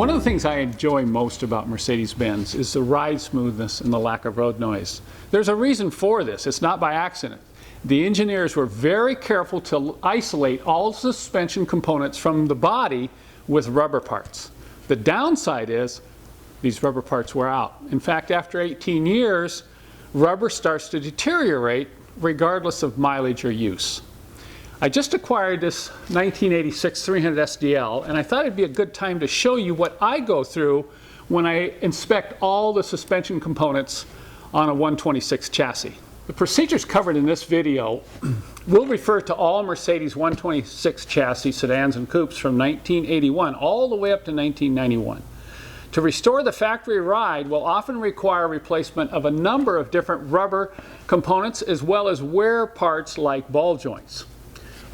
One of the things I enjoy most about Mercedes-Benz is the ride smoothness and the lack of road noise. There's a reason for this. It's not by accident. The engineers were very careful to isolate all suspension components from the body with rubber parts. The downside is these rubber parts wear out. In fact, after 18 years, rubber starts to deteriorate regardless of mileage or use. I just acquired this 1986 300 SDL, and I thought it'd be a good time to show you what I go through when I inspect all the suspension components on a 126 chassis. The procedures covered in this video will refer to all Mercedes 126 chassis sedans and coupes from 1981 all the way up to 1991. To restore the factory ride will often require replacement of a number of different rubber components as well as wear parts like ball joints.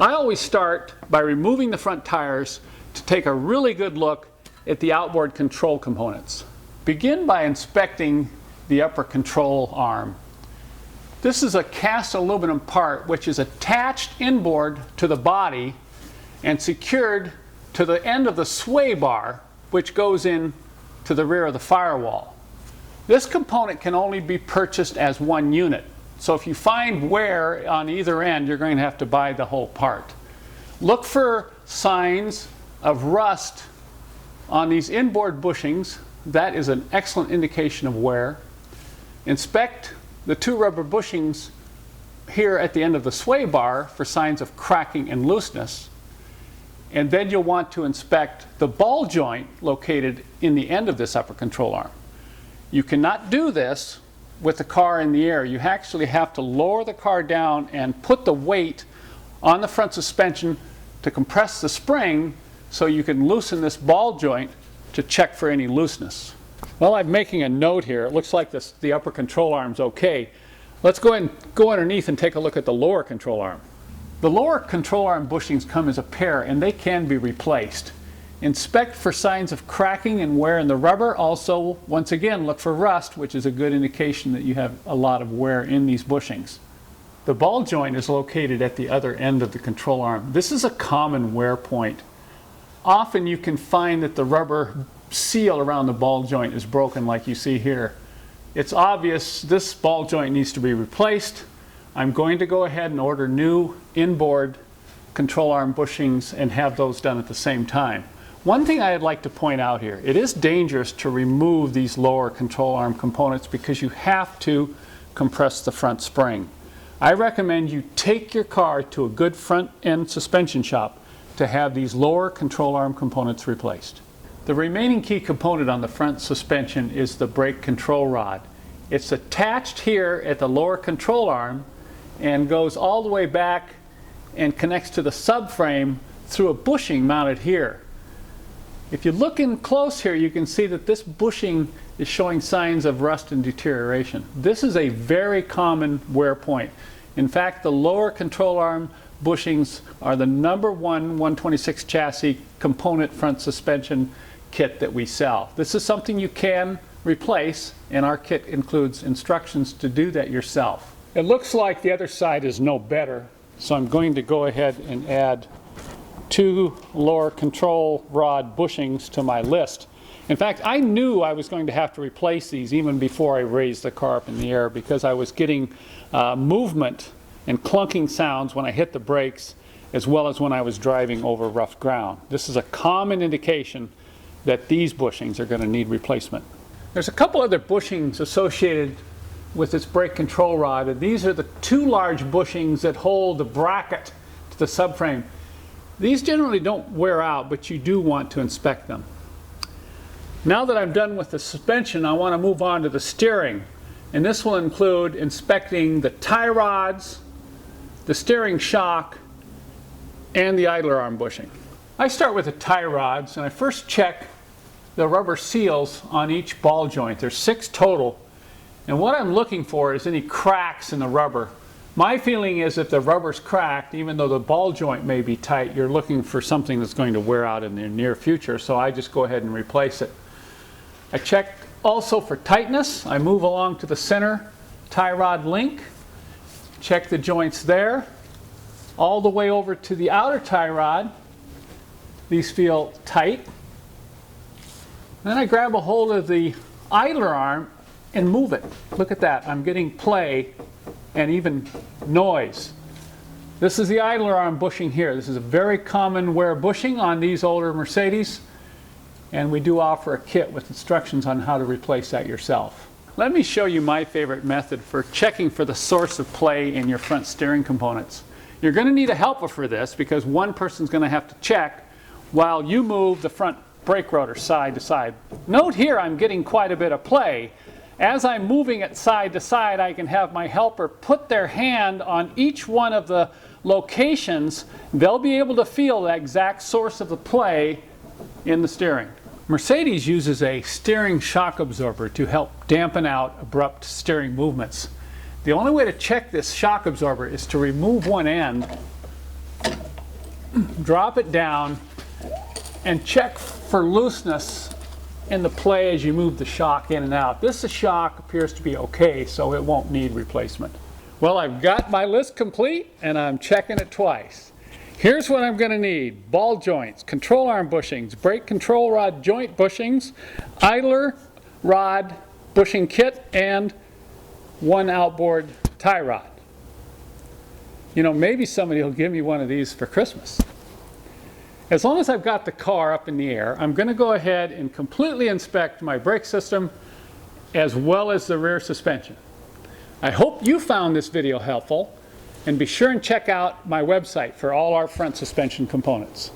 I always start by removing the front tires to take a really good look at the outboard control components. Begin by inspecting the upper control arm. This is a cast aluminum part which is attached inboard to the body and secured to the end of the sway bar, which goes in to the rear of the firewall. This component can only be purchased as one unit. So if you find wear on either end, you're going to have to buy the whole part. Look for signs of rust on these inboard bushings. That is an excellent indication of wear. Inspect the two rubber bushings here at the end of the sway bar for signs of cracking and looseness. And then you'll want to inspect the ball joint located in the end of this upper control arm. You cannot do this with the car in the air. You actually have to lower the car down and put the weight on the front suspension to compress the spring so you can loosen this ball joint to check for any looseness. Well, I'm making a note here. It looks like the upper control arm's okay. Let's go ahead and go underneath and take a look at the lower control arm. The lower control arm bushings come as a pair and they can be replaced. Inspect for signs of cracking and wear in the rubber. Also, once again, look for rust, which is a good indication that you have a lot of wear in these bushings. The ball joint is located at the other end of the control arm. This is a common wear point. Often you can find that the rubber seal around the ball joint is broken like you see here. It's obvious this ball joint needs to be replaced. I'm going to go ahead and order new inboard control arm bushings and have those done at the same time. One thing I'd like to point out here, it is dangerous to remove these lower control arm components because you have to compress the front spring. I recommend you take your car to a good front end suspension shop to have these lower control arm components replaced. The remaining key component on the front suspension is the brake control rod. It's attached here at the lower control arm and goes all the way back and connects to the subframe through a bushing mounted here. If you look in close here, you can see that this bushing is showing signs of rust and deterioration. This is a very common wear point. In fact, the lower control arm bushings are the #1 126 chassis component front suspension kit that we sell. This is something you can replace, and our kit includes instructions to do that yourself. It looks like the other side is no better, so I'm going to go ahead and add 2 lower control rod bushings to my list. In fact, I knew I was going to have to replace these even before I raised the car up in the air because I was getting movement and clunking sounds when I hit the brakes as well as when I was driving over rough ground. This is a common indication that these bushings are going to need replacement. There's a couple other bushings associated with this brake control rod, and these are the 2 large bushings that hold the bracket to the subframe. These generally don't wear out, but you do want to inspect them. Now that I'm done with the suspension, I want to move on to the steering. And this will include inspecting the tie rods, the steering shock, and the idler arm bushing. I start with the tie rods, and I first check the rubber seals on each ball joint. There's 6 total. And what I'm looking for is any cracks in the rubber. My feeling is if the rubber's cracked, even though the ball joint may be tight, you're looking for something that's going to wear out in the near future, so I just go ahead and replace it. I check also for tightness. I move along to the center tie rod link, check the joints there, all the way over to the outer tie rod. These feel tight. Then I grab a hold of the idler arm and move it. Look at that. I'm getting play and even noise. This is the idler arm bushing here. This is a very common wear bushing on these older Mercedes, and we do offer a kit with instructions on how to replace that yourself. Let me show you my favorite method for checking for the source of play in your front steering components. You're going to need a helper for this because one person's going to have to check while you move the front brake rotor side to side. Note here I'm getting quite a bit of play. As I'm moving it side to side, I can have my helper put their hand on each one of the locations. They'll be able to feel the exact source of the play in the steering. Mercedes uses a steering shock absorber to help dampen out abrupt steering movements. The only way to check this shock absorber is to remove one end, drop it down, and check for looseness in the play as you move the shock in and out. This shock appears to be okay, so it won't need replacement. Well, I've got my list complete and I'm checking it twice. Here's what I'm going to need: ball joints, control arm bushings, brake control rod joint bushings, idler rod bushing kit, and one outboard tie rod. You know, maybe somebody will give me one of these for Christmas. As long as I've got the car up in the air, I'm going to go ahead and completely inspect my brake system as well as the rear suspension. I hope you found this video helpful, and be sure and check out my website for all our front suspension components.